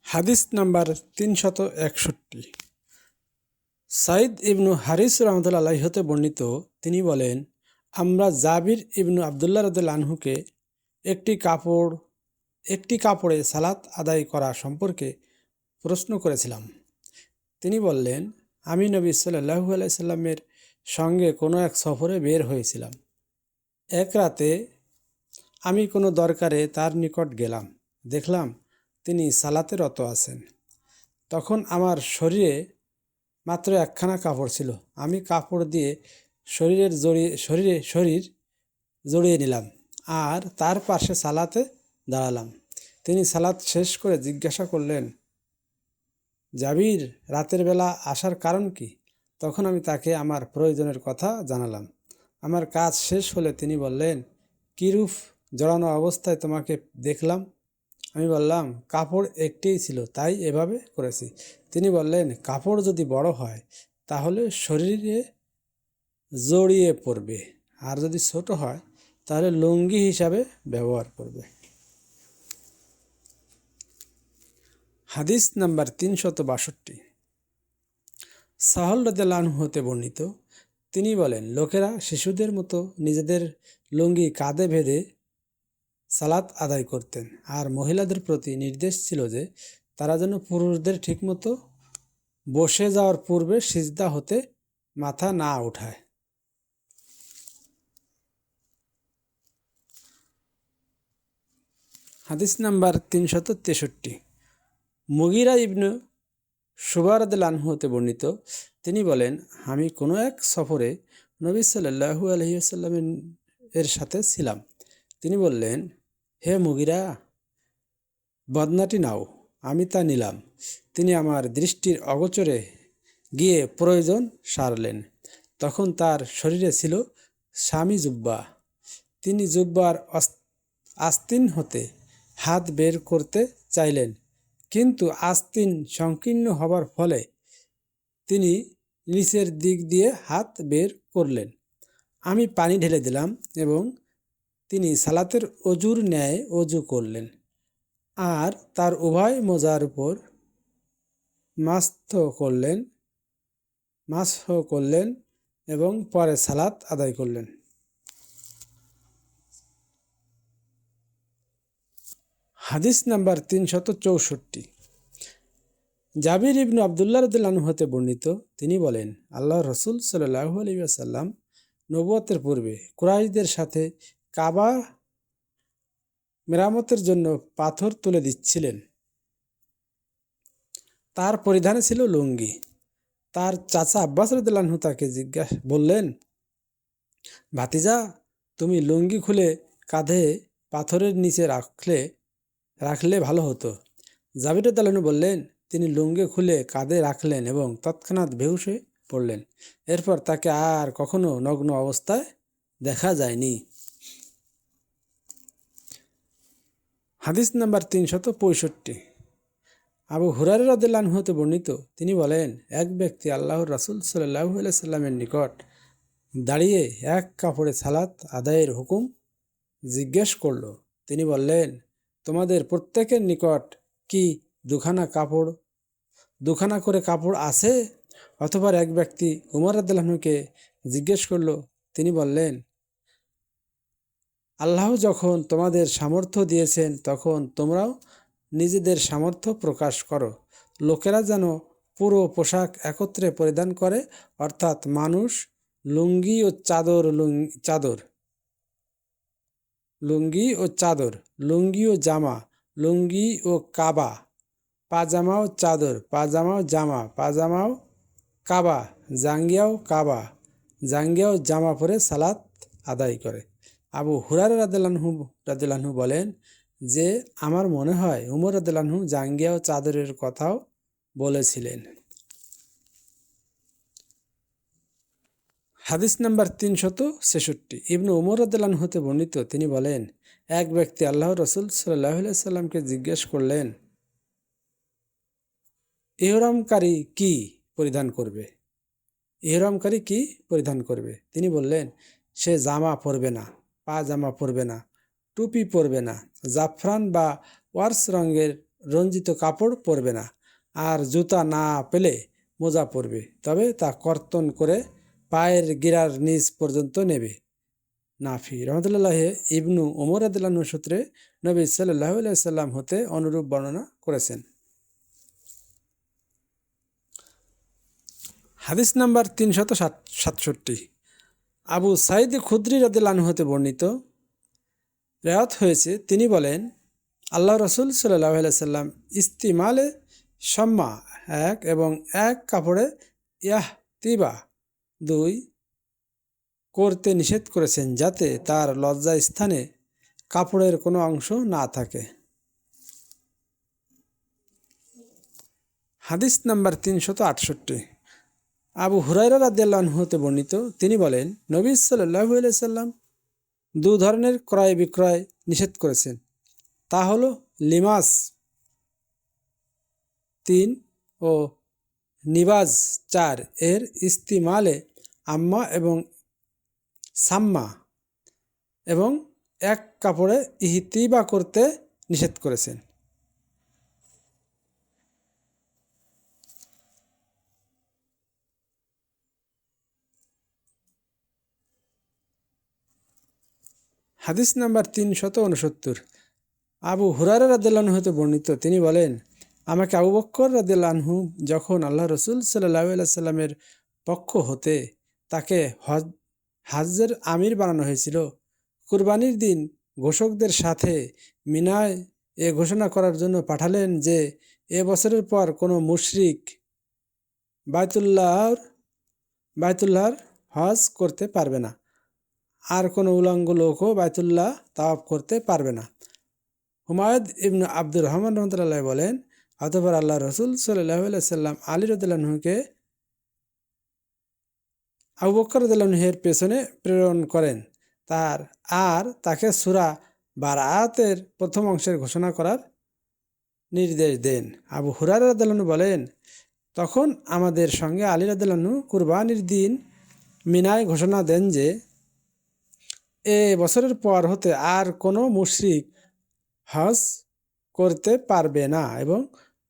হাদিস নাম্বার ৩৬১। সাইদ ইবনু হারিস রহমতুল্লাহ আলাইহি হতে বর্ণিত, তিনি বলেন, আমরা জাবির ইবনু আবদুল্লাহ রাদিয়াল্লাহু আনহুকে একটি কাপড়ে সালাত আদায় করা সম্পর্কে প্রশ্ন করেছিলাম। তিনি বললেন, আমি নবী সাল্লাল্লাহু আলাইহি সাল্লামের সঙ্গে কোনো এক সফরে বের হয়েছিলাম। এক রাতে আমি কোনো দরকারে তার নিকট গেলাম। দেখলাম তিনি সালাতে রত আছেন। তখন আমার শরীরে মাত্র একখানা কাপড় ছিল। আমি কাপড় দিয়ে শরীর জড়িয়ে নিলাম আর তার পাশে সালাতে দাঁড়ালাম। তিনি সালাত শেষ করে জিজ্ঞাসা করলেন, জাবির, রাতের বেলা আসার কারণ কি? তখন আমি তাকে আমার প্রয়োজনের কথা জানালাম। আমার কাজ শেষ হলে তিনি বললেন, কিরূপ জড়ানো অবস্থায় তোমাকে দেখলাম? আমি বললাম, কাপড় একটিই ছিল, তাই এভাবে করেছি। তিনি বললেন, কাপড় যদি বড় হয় তাহলে শরীরে জড়িয়ে পড়বে, আর যদি ছোট হয় তাহলে লুঙ্গি হিসাবে ব্যবহার করবে। হাদিস নাম্বার ৩৬২। সাহল রাদিয়াল্লাহু আনহু হতে বর্ণিত, তিনি বলেন, লোকেরা শিশুদের মতো নিজেদের লুঙ্গি কাঁধে বেঁধে সালাত আদায় করতেন, আর মহিলাদের প্রতি নির্দেশ ছিল যে তারা যেন পুরুষদের ঠিকমতো বসে যাওয়ার পূর্বে সিজদা হতে মাথা না উঠায়। হাদিস নাম্বার ৩৬৩। মুগিরা ইবনু শুবা রাদিয়াল্লাহু আনহু হতে বর্ণিত, তিনি বলেন, আমি কোনো এক সফরে নবী সাল্লাল্লাহু আলাইহি ওয়াসাল্লামের সাথে ছিলাম। তিনি বললেন, হে মুগিরা, বদনাটি নাও। আমি তা নিলাম। তিনি আমার দৃষ্টির অগোচরে গিয়ে প্রয়োজন সারলেন। তখন তার শরীরে ছিল শামি জুব্বা। তিনি জুব্বার আস্তিন হতে হাত বের করতে চাইলেন, কিন্তু আস্তিন সংকীর্ণ হবার ফলে তিনি নিচের দিক দিয়ে হাত বের করলেন। আমি পানি ঢেলে দিলাম এবং তিনি সালাতের অজুর ন্যায় অজু করলেন আর তার উভয় মোজার উপর মাসহ করলেন এবং পরে সালাত আদায় করলেন। হাদিস নাম্বার ৩৬৪। জাবির ইবনু আবদুল্লাহ রাদিয়াল্লাহু আনহু হতে বর্ণিত, তিনি বলেন, আল্লাহ রসুল সাল্লাল্লাহু আলাইহি ওয়াসাল্লাম নবুয়তের পূর্বে কুরাইশদের সাথে কাবা মেরামতের জন্য পাথর তুলে দিচ্ছিলেন। তার পরিধানে ছিল লুঙ্গি। তার চাচা আব্বাস রাদিয়াল্লাহু আনহু তাকে বললেন, ভাতিজা, তুমি লুঙ্গি খুলে কাঁধে পাথরের নিচে রাখলে ভালো হতো। জাবির রাদিয়াল্লাহু আনহু বললেন, তিনি লুঙ্গি খুলে কাঁধে রাখলেন এবং তৎক্ষণাৎ বেহুশ হয়ে পড়লেন। এরপর তাকে আর কখনো নগ্ন অবস্থায় দেখা যায়নি। হাদিস নাম্বার ৩৬৫। আবু হুরায়রা রাদিয়াল্লাহু আনহু হতে বর্ণিত, তিনি বলেন, এক ব্যক্তি আল্লাহর রাসূল সাল্লাল্লাহু আলাইহি সাল্লামের নিকট দাঁড়িয়ে এক কাপড়ে সালাত আদায়ের হুকুম জিজ্ঞেস করল। তিনি বললেন, তোমাদের প্রত্যেকের নিকট কি দুখানা করে কাপড় আছে? অতঃপর এক ব্যক্তি উমর রাদিয়াল্লাহু আনহুকে জিজ্ঞেস করল। তিনি বললেন, আল্লাহ যখন তোমাদের সামর্থ্য দিয়েছেন তখন তোমরাও নিজেদের সামর্থ্য প্রকাশ করো। লোকেরা যেন পুরো পোশাক একত্রে পরিধান করে, অর্থাৎ মানুষ লুঙ্গি ও চাদর, লুঙ্গি ও জামা, লুঙ্গি ও কাবা, পাজামাও চাদর, পাজামাও জামা, পাজামাও কাবা, জাঙ্গিয়াও জামা পরে সালাত আদায় করে। আবু হুরায়রা রাদিয়াল্লাহু আনহু বলেন যে, আমার মনে হয় উমর রাদিয়াল্লাহু আনহু জাঙ্গিয়া ও চাদরের কথাও বলেছিলেন। হাদিস নাম্বার ৩৬৬। ইবনু উমর রাদিয়াল্লাহু আনহু হতে বর্ণিত, তিনি বলেন, এক ব্যক্তি আল্লাহর রাসূল সাল্লাল্লাহু আলাইহি সাল্লামকে জিজ্ঞেস করলেন, ইহরামকারী কি পরিধান করবে? তিনি বললেন, সে জামা পরবে না, পাজামা পরবে না, টুপি পরবে না, জাফরান বা ওয়ার্স রঞ্জিত কাপড় পরবে না, আর জুতা না পেলে মোজা পরবে, তবে তা কর্তন করে পায়ের গিরার নিচ পর্যন্ত নেবে। নাফি রহমতুল্লাহ ইবনু ওমর রাদিয়াল্লাহু আনহু সূত্রে নবী সাল্লাল্লাহু আলাইহি সাল্লাম হতে অনুরূপ বর্ণনা করেছেন। হাদিস নাম্বার 367। আবু সাইদ খুদরি রাদিয়াল্লাহু আনহু হতে বর্ণিত রিওয়ায়াত হয়েছে, তিনি বলেন, আল্লাহ রসুল সাল্লাল্লাহু আলাইহি সাল্লাম ইস্তিমালে শাম্মা 1 এবং 1 কাপড়ে ইয়াহতিবা 2 করতে নিষেধ করেছেন, যাতে তার লজ্জা স্থানে কাপড়ের কোনো অংশ না থাকে। হাদিস নাম্বার 368। আবু হুরায়রা রাদিয়াল্লাহু আনহু হতে বর্ণিত, তিনি বলেন, নবী সাল্লাল্লাহু আলাইহি সাল্লাম 2 ধরনের ক্রয় বিক্রয় নিষেধ করেছেন, তা হলো লিমাস 3 ও নিবাজ 4 এর ইস্তিমালে আম্মা এবং সাম্মা, এবং 1 কাপড়ে ইহতিবা করতে নিষেধ করেছেন। হাদিস নাম্বার 369। আবু হুরায়রা রাদিয়াল্লাহু আনহু হতে বর্ণিত, তিনি বলেন, আমাকে আবু বকর রাদিয়াল্লাহু আনহু যখন আল্লাহ রসুল সাল্লাল্লাহু আলাইহি সাল্লামের পক্ষ হতে তাকে হজ্জের আমির বানানো হয়েছিল, কুরবানির দিন ঘোষকদের সাথে মিনায় এ ঘোষণা করার জন্য পাঠালেন যে এ বছরের পর কোনো মুশরিক বাইতুল্লাহর হজ করতে পারবে না, আর কোনো উলঙ্গ লোকও বাইতুল্লাহ তাওয়াফ করতে পারবে না। হুমায়ুদ ইবনে আব্দুর রহমান রহমতুল্লাহ বলেন, অতঃপর আল্লাহ রসুল সাল্লাল্লাহু আলাইহি সাল্লাম আলী রাদিয়াল্লাহু আনহুকে আবু বকর রাদিয়াল্লাহু আনহুর পেছনে প্রেরণ করেন, তাকে সূরা বারাআতের প্রথম অংশের ঘোষণা করার নির্দেশ দেন। আবু হুরায়রা রাদিয়াল্লাহু আনহু বলেন, তখন আমাদের সঙ্গে আলী রাদিয়াল্লাহু আনহু কুরবানির দিন মিনায় ঘোষণা দেন যে এ বছরের পর হতে আর কোনো মুশরিক হজ করতে পারবে না এবং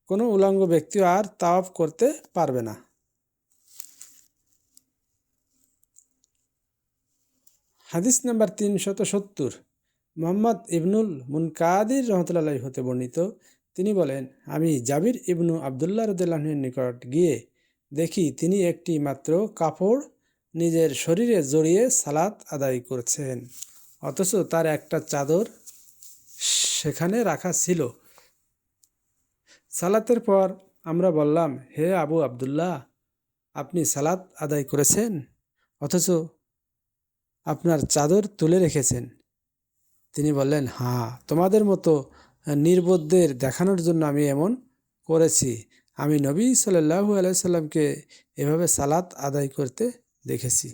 কোনো উলঙ্গ ব্যক্তিও আর তাওয়াফ করতে পারবে না। হাদিস নাম্বার 370। মুহাম্মদ ইবনুল মুনকাদির রহমতুল্লাহ হতে বর্ণিত, তিনি বলেন, আমি জাবির ইবনু আবদুল্লাহ রাদিয়াল্লাহু আনহুর নিকট গিয়ে দেখি তিনি একটি মাত্র কাপড় নিজের শরীরে জড়িয়ে সালাত আদায় করছেন, অথচ তার একটা চাদর সেখানে রাখা ছিল। সালাতের পর আমরা বললাম, হে আবু আবদুল্লাহ, আপনি সালাত আদায় করেছেন অথচ আপনার চাদর তুলে রেখেছেন? তিনি বললেন, হ্যাঁ, তোমাদের মতো নির্বোধদের দেখানোর জন্য আমি এমন করেছি। আমি নবী সাল্লাল্লাহু আলাইহি সাল্লামকে এভাবে সালাত আদায় করতে দেখেছি।